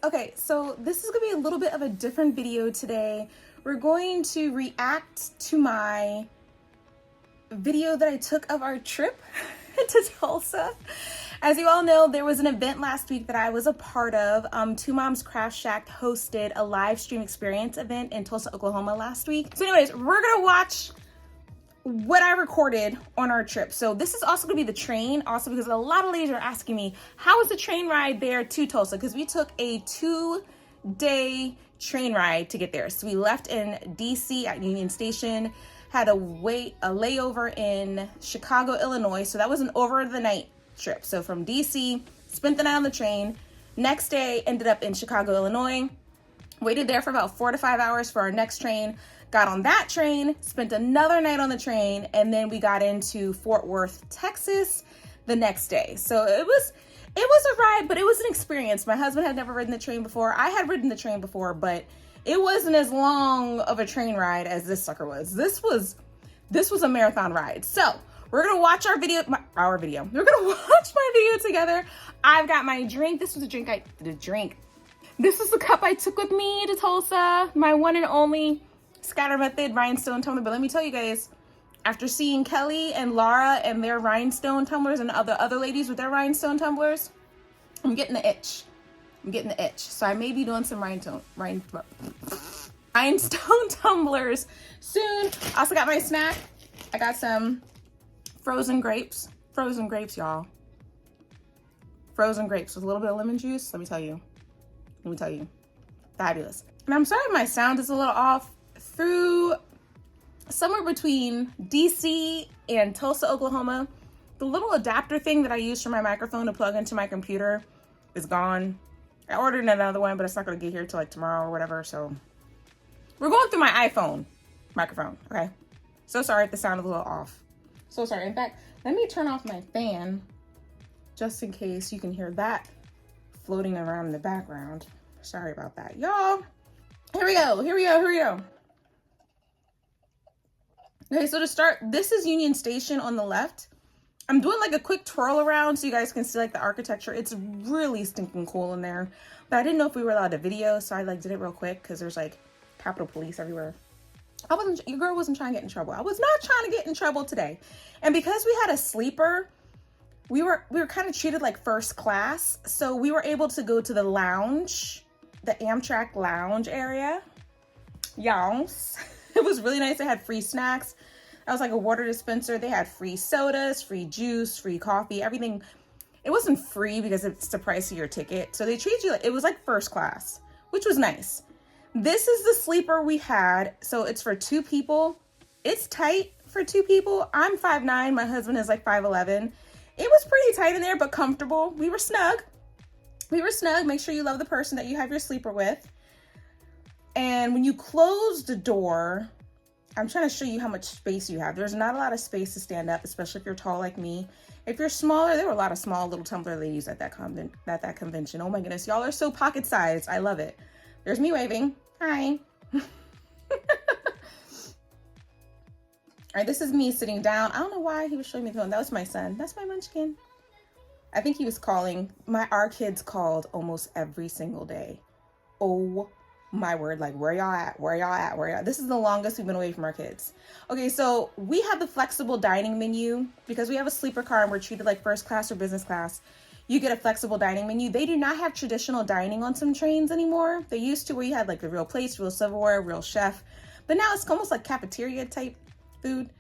Okay, so this is gonna be a little bit of a different video today. We're going to react to my video that I took of our trip to Tulsa. As you all know, there was an event last week that I was a part of. Two Moms Craft Shack hosted a live stream experience event in Tulsa, Oklahoma last week. So anyways, we're gonna watch what I recorded on our trip. So this is also gonna be the train, also because a lot of ladies are asking me, how was the train ride there to Tulsa? Because we took a 2-day train ride to get there. So we left in DC at Union Station, had a layover in Chicago, Illinois. So that was an over the night trip. So from DC, spent the night on the train. Next day, ended up in Chicago, Illinois. Waited there for about 4 to 5 hours for our next train. Got on that train, spent another night on the train, and then we got into Fort Worth, Texas the next day. So it was a ride, but it was an experience. My husband had never ridden the train before. I had ridden the train before, but it wasn't as long of a train ride as this sucker was. This was a marathon ride. So we're gonna watch our video. We're gonna watch my video together. I've got my drink. This was the drink. This is the cup I took with me to Tulsa. My one and only Scatter Method rhinestone tumbler. But let me tell you guys, after seeing Kellie and Laura and their rhinestone tumblers and other ladies with their rhinestone tumblers, I'm getting the itch. So I may be doing some rhinestone tumblers soon. Also got my snack. I got some frozen grapes, y'all. Frozen grapes with a little bit of lemon juice. Let me tell you, fabulous. And I'm sorry if my sound is a little off. Through somewhere between DC and Tulsa, Oklahoma, the little adapter thing that I use for my microphone to plug into my computer is gone. I ordered another one, but it's not going to get here till like tomorrow or whatever. So we're going through my iPhone microphone. Okay. So sorry if the sound is a little off. So sorry. In fact, let me turn off my fan just in case you can hear that floating around in the background. Sorry about that, y'all. Here we go. Okay, so to start, this is Union Station on the left. I'm doing like a quick twirl around so you guys can see like the architecture. It's really stinking cool in there. But I didn't know if we were allowed to video, so I like did it real quick because there's like Capitol Police everywhere. Your girl wasn't trying to get in trouble. I was not trying to get in trouble today. And because we had a sleeper, we were kind of treated like first class. So we were able to go to the lounge, the Amtrak lounge area. Yes. It was really nice. They had free snacks. That was like a water dispenser. They had free sodas, free juice, free coffee, everything. It wasn't free because it's the price of your ticket. So they treat you like, it was like first class, which was nice. This is the sleeper we had. So it's for 2 people. It's tight for 2 people. I'm 5'9". My husband is like 5'11". It was pretty tight in there, but comfortable. We were snug. Make sure you love the person that you have your sleeper with. And when you close the door, I'm trying to show you how much space you have. There's not a lot of space to stand up, especially if you're tall like me. If you're smaller, there were a lot of small little tumbler ladies at that convention. Oh my goodness, y'all are so pocket sized. I love it. There's me waving. Hi. All right, this is me sitting down. I don't know why he was showing me the phone. That was my son. That's my munchkin. I think he was calling. Our kids called almost every single day. Oh my word, like where y'all at? This is the longest we've been away from our kids. Okay, so we have the flexible dining menu because we have a sleeper car and we're treated like first class or business class. You get a flexible dining menu. They do not have traditional dining on some trains anymore. They used to, where you had like the real plates, real silverware, real chef, but now it's almost like cafeteria type food.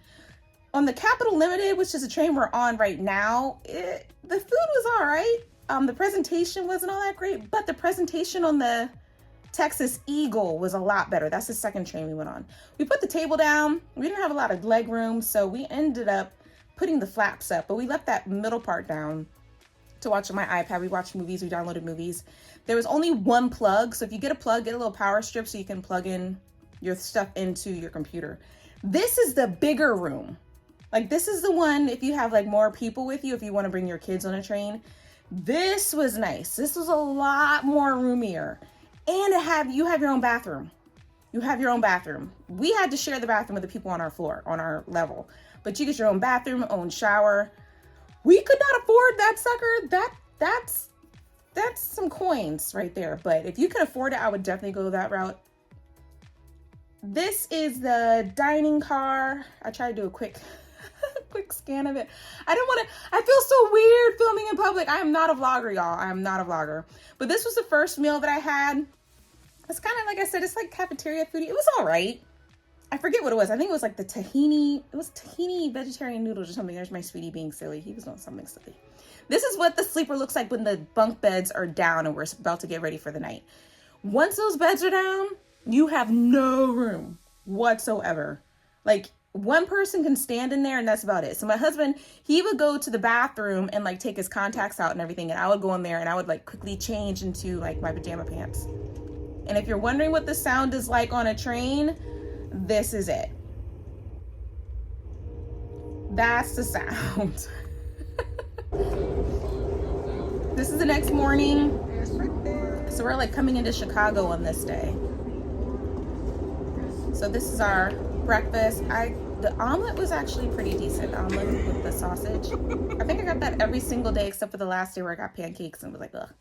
On the Capital Limited, which is a train we're on right now, the food was all right. The presentation wasn't all that great, but the presentation on the Texas Eagle was a lot better. That's the second train we went on. We put the table down. We didn't have a lot of leg room, so we ended up putting the flaps up, but we left that middle part down to watch on my iPad. We watched movies, we downloaded movies. There was only one plug, so if you get a plug, get a little power strip so you can plug in your stuff into your computer. This is the bigger room. Like this is the one if you have like more people with you, if you want to bring your kids on a train. This was nice. This was a lot more roomier. And you have your own bathroom. We had to share the bathroom with the people on our floor, on our level. But you get your own bathroom, own shower. We could not afford that sucker. That's that's some coins right there. But if you can afford it, I would definitely go that route. This is the dining car. I tried to do a quick scan of it. I feel so weird filming in public. I am not a vlogger, y'all. I am not a vlogger. But this was the first meal that I had. It's kind of, like I said, it's like cafeteria foodie. It was all right. I forget what it was. I think it was like the tahini. It was tahini vegetarian noodles or something. There's my sweetie being silly. He was doing something silly. This is what the sleeper looks like when the bunk beds are down and we're about to get ready for the night. Once those beds are down, you have no room whatsoever. Like, one person can stand in there and that's about it. So my husband, he would go to the bathroom and like take his contacts out and everything. And I would go in there and I would like quickly change into like my pajama pants. And if you're wondering what the sound is like on a train, this is it. That's the sound. This is the next morning. So we're like coming into Chicago on this day. So this is our breakfast. The omelet was actually pretty decent. Omelet with the sausage. I think I got that every single day except for the last day where I got pancakes and was like, ugh.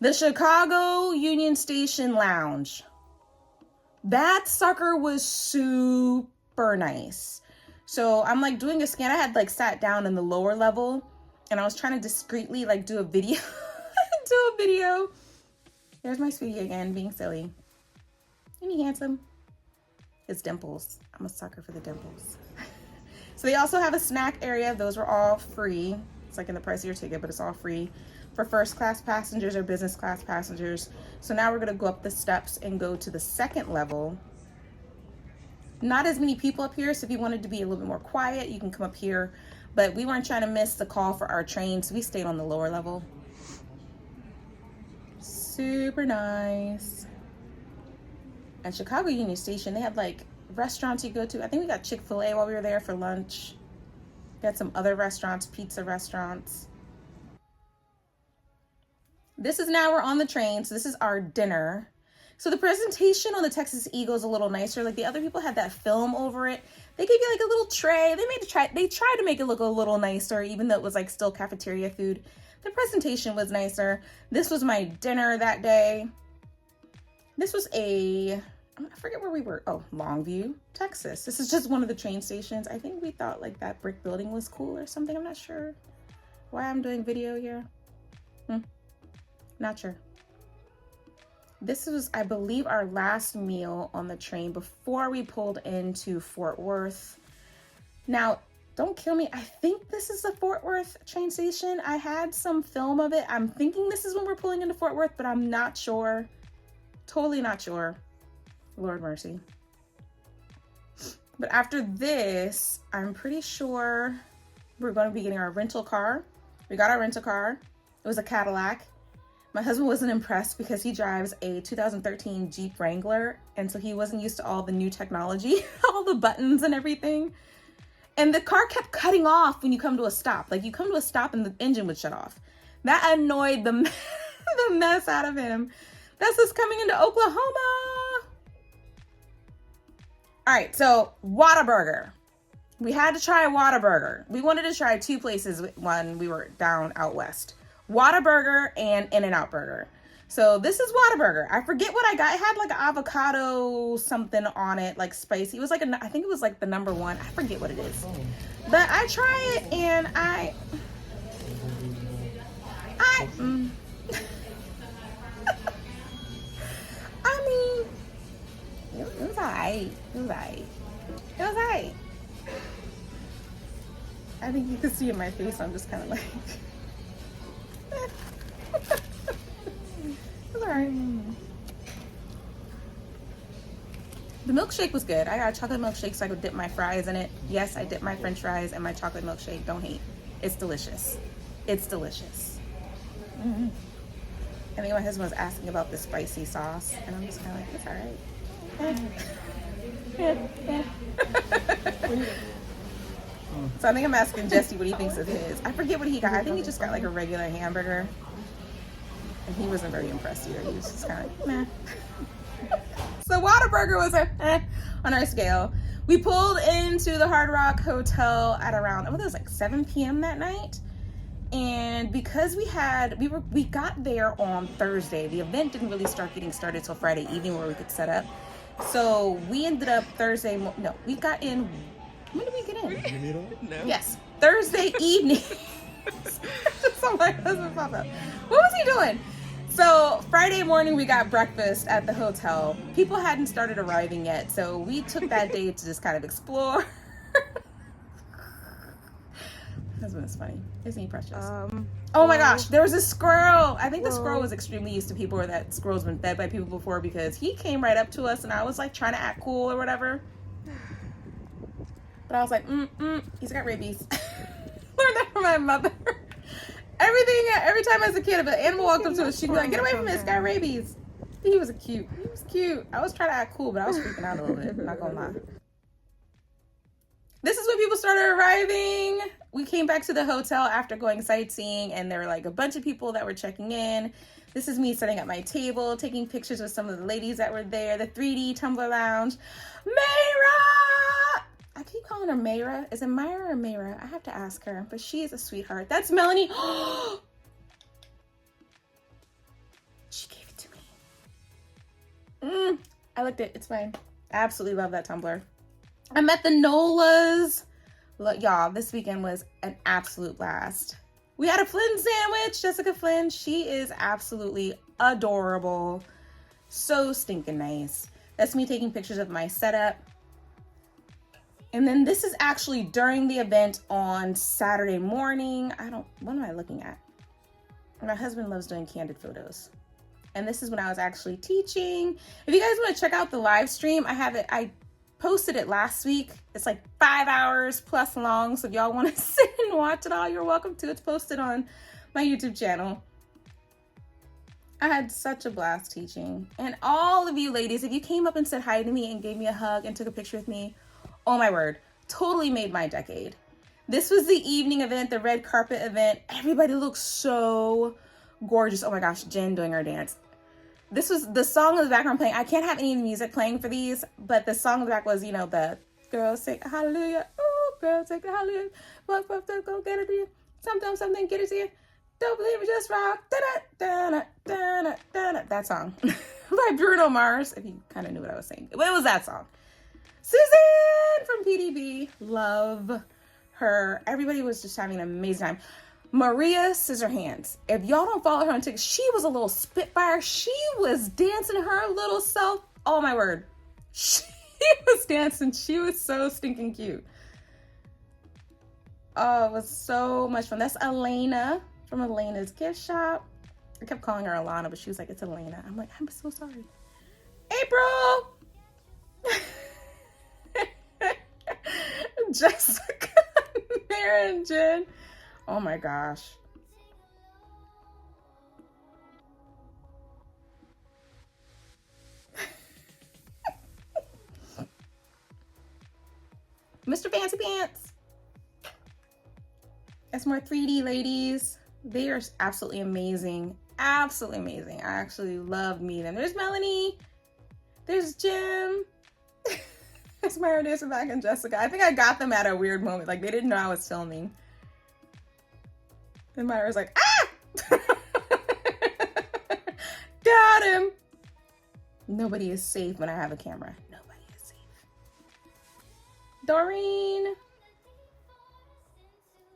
The Chicago Union Station Lounge. That sucker was super nice. So I'm like doing a scan. I had like sat down in the lower level and I was trying to discreetly like do a video. There's my sweetie again being silly. Isn't he handsome? His dimples. I'm a sucker for the dimples. So they also have a snack area. Those were all free. It's like in the price of your ticket, but it's all free for first class passengers or business class passengers. So now we're gonna go up the steps and go to the second level. Not as many people up here, so if you wanted to be a little bit more quiet, you can come up here. But we weren't trying to miss the call for our train, so we stayed on the lower level. Super nice. At Chicago Union Station, they had like restaurants you go to. I think we got Chick-fil-A while we were there for lunch. We had some other restaurants, pizza restaurants. This is now we're on the train, so this is our dinner. So the presentation on the Texas Eagle is a little nicer. Like the other people had that film over it. They gave you like a little tray. They tried to make it look a little nicer, even though it was like still cafeteria food. The presentation was nicer. This was my dinner that day. This was I forget where we were. Oh, Longview, Texas. This is just one of the train stations. I think we thought like that brick building was cool or something. I'm not sure why I'm doing video here. Not sure. This was, I believe, our last meal on the train before we pulled into Fort Worth. Now, don't kill me. I think this is the Fort Worth train station. I had some film of it. I'm thinking this is when we're pulling into Fort Worth, but I'm not sure. Totally not sure. Lord mercy. But after this, I'm pretty sure we're going to be getting our rental car. We got our rental car. It was a Cadillac. My husband wasn't impressed because he drives a 2013 Jeep Wrangler. And so he wasn't used to all the new technology, all the buttons and everything. And the car kept cutting off when you come to a stop. Like you come to a stop and the engine would shut off. That annoyed the mess out of him. That's us coming into Oklahoma. All right, so Whataburger. We had to try a Whataburger. We wanted to try two places when we were down out west. Whataburger and In-N-Out Burger. So this is Whataburger. I forget what I got. It had like an avocado something on it, like spicy. It was like I think it was like the number one. I forget what it is. But I try it and I mean, it was alright. It was alright. I think you can see in my face, I'm just kind of like, it's alright. The milkshake was good. I got a chocolate milkshake so I could dip my fries in it. Yes, I dipped my french fries in my chocolate milkshake. Don't hate. It's delicious. It's delicious. Mm-hmm. I think my husband was asking about the spicy sauce, and I'm just kind of like, it's alright. So I think I'm asking Jesse what he thinks of his. I forget what he got. I think he just got like a regular hamburger. And he wasn't very impressed either. He was just kind of like, meh. So Whataburger was on our scale. We pulled into the Hard Rock Hotel at around, it was like 7 p.m. that night. And because we got there on Thursday. The event didn't really start getting started till Friday evening where we could set up. So we ended up we got in. When did we get in? No. Yes, Thursday evening. Just saw my husband pop up. What was he doing? So Friday morning we got breakfast at the hotel. People hadn't started arriving yet, so we took that day to just kind of explore. My husband is funny. Isn't he precious? Oh my gosh, there was a squirrel. I think the squirrel was extremely used to people, or that squirrel's been fed by people before, because he came right up to us and I was like trying to act cool or whatever. But I was like, he's got rabies. Learned that from my mother. Every time as a kid, if an animal walked up to us, she'd be like, get away from it, it's got rabies. He was cute. I was trying to act cool, but I was freaking out a little bit, not gonna lie. This is when people started arriving. We came back to the hotel after going sightseeing, and there were like a bunch of people that were checking in. This is me setting up my table, taking pictures with some of the ladies that were there. The 3D Tumbler Lounge. Mayra! I keep calling her Mayra. Is it Myra or Mayra? I have to ask her, but she is a sweetheart. That's Melanie. She gave it to me. I looked at it. It's fine. I absolutely love that tumbler. I met the Nolas. Look, y'all, this weekend was an absolute blast. We had a Flynn sandwich. Jessica Flynn, she is absolutely adorable. So stinking nice. That's me taking pictures of my setup. And then this is actually during the event on Saturday morning. What am I looking at? My husband loves doing candid photos. And this is when I was actually teaching. If you guys want to check out the live stream, I posted it last week. It's like 5 hours plus long. So if y'all want to sit and watch it all, you're welcome to. It's posted on my YouTube channel. I had such a blast teaching. And all of you ladies, if you came up and said hi to me and gave me a hug and took a picture with me, oh my word, totally made my decade. This was the evening event, the red carpet event. Everybody looked so gorgeous. Oh my gosh, Jenn doing her dance. This was the song in the background playing. I can't have any music playing for these, but the song in the back was, the girls say hallelujah. Ooh, girls say hallelujah. What, go get it to you. Something, get it to you. Don't believe it, just rock. Da-da. That song by Bruno Mars, if you kind of knew what I was saying. But it was that song. Susan from PDB, love her. Everybody was just having an amazing time. Maria Scissorhands. If y'all don't follow her on TikTok, she was a little spitfire. She was dancing her little self. Oh my word. She was dancing. She was so stinking cute. Oh, it was so much fun. That's Elena from Elena's Gift Shop. I kept calling her Alana, but she was like, it's Elena. I'm like, I'm so sorry. April! Jessica, Mara, and Jenn. Oh my gosh. Mr. Fancy Pants. That's more 3D ladies. They are absolutely amazing. Absolutely amazing. I actually love meeting them. There's Melanie. There's Jim. There's Myra dancing back and Jessica. I think I got them at a weird moment. Like, they didn't know I was filming. And Myra's like, ah! Got him. Nobody is safe when I have a camera. Nobody is safe. Doreen.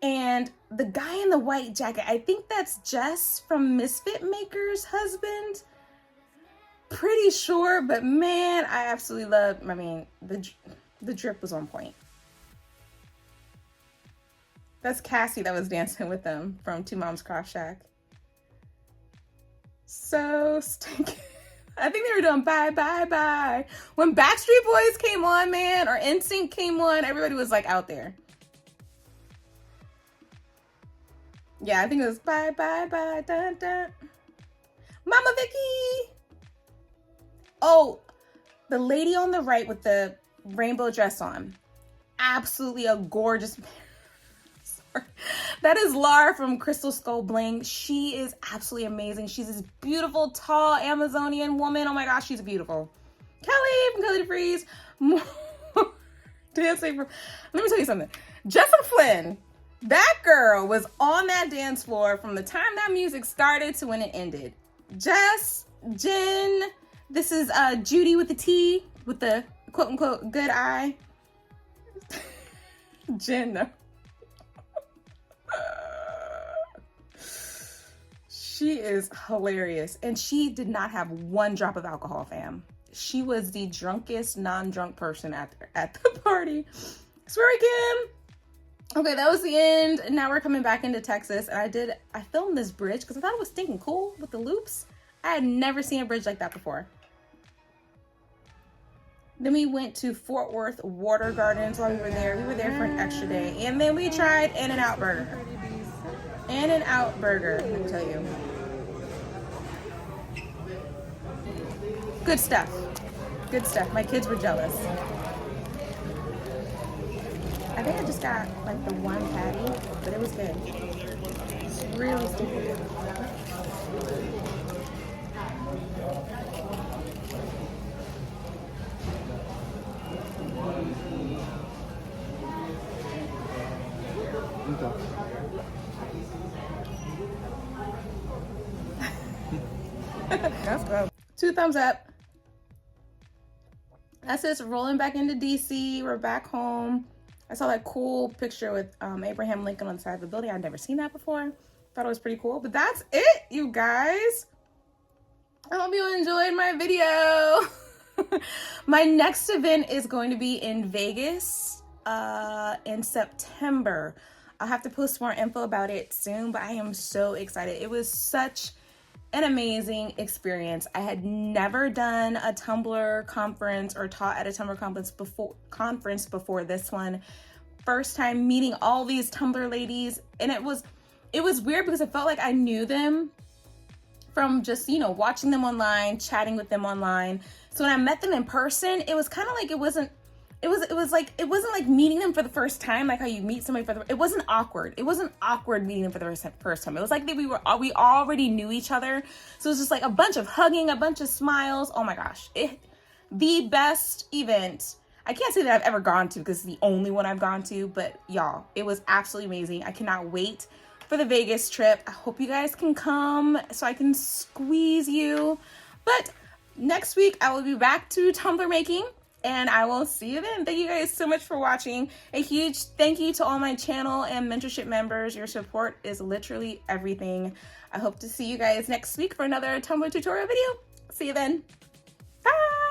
And the guy in the white jacket, I think that's Jess from Misfit Maker's husband. Pretty sure, but man, I absolutely love, the drip was on point. That's Cassie that was dancing with them from Two Moms Craft Shack. So stinking. I think they were doing bye, bye, bye. When Backstreet Boys came on, man, or NSYNC came on, everybody was like out there. Yeah, I think it was bye, bye, bye, dun, dun. Mama Vicky. Oh, the lady on the right with the rainbow dress on. Absolutely a gorgeous. Sorry. That is Laura from Crystal Skull Bling. She is absolutely amazing. She's this beautiful, tall Amazonian woman. Oh my gosh, she's beautiful. Kellie from Kellie Defries. Dancing from. Let me tell you something. Jess and Flynn. That girl was on that dance floor from the time that music started to when it ended. Jess, Jenn, this is Judy with the T, with the quote unquote good eye. Jenn, though. She is hilarious. And she did not have one drop of alcohol, fam. She was the drunkest non-drunk person at the party. Sweary Kim. Okay, that was the end. And now we're coming back into Texas. And I filmed this bridge because I thought it was stinking cool with the loops. I had never seen a bridge like that before. Then we went to Fort Worth Water Gardens while we were there. We were there for an extra day. And then we tried In-N-Out Burger. In-N-Out Burger, let me tell you. Good stuff. Good stuff. My kids were jealous. I think I just got like the one patty, but it was good. It's really stupid good. That's good. 2 thumbs up. That's us rolling back into DC. We're back home. I saw that cool picture with Abraham Lincoln on the side of the building. I'd never seen that before. Thought it was pretty cool. But that's it, you guys. I hope you enjoyed my video. My next event is going to be in Vegas in September. I'll have to post more info about it soon, but I am so excited. It was such an amazing experience. I had never done a Tumbler conference or taught at a Tumbler conference before this one. First time meeting all these Tumbler ladies, and it was weird because I felt like I knew them from just, you know, watching them online, chatting with them online. So when I met them in person, it was kind of like it wasn't like meeting them for the first time, like how you meet somebody it wasn't awkward. It wasn't awkward meeting them for the first time. It was like that we already knew each other. So it was just like a bunch of hugging, a bunch of smiles. Oh my gosh. The best event. I can't say that I've ever gone to because it's the only one I've gone to, but y'all, it was absolutely amazing. I cannot wait for the Vegas trip. I hope you guys can come so I can squeeze you. But next week I will be back to Tumbler making. And I will see you then. Thank you guys so much for watching. A huge thank you to all my channel and mentorship members. Your support is literally everything. I hope to see you guys next week for another Tumbler tutorial video. See you then. Bye.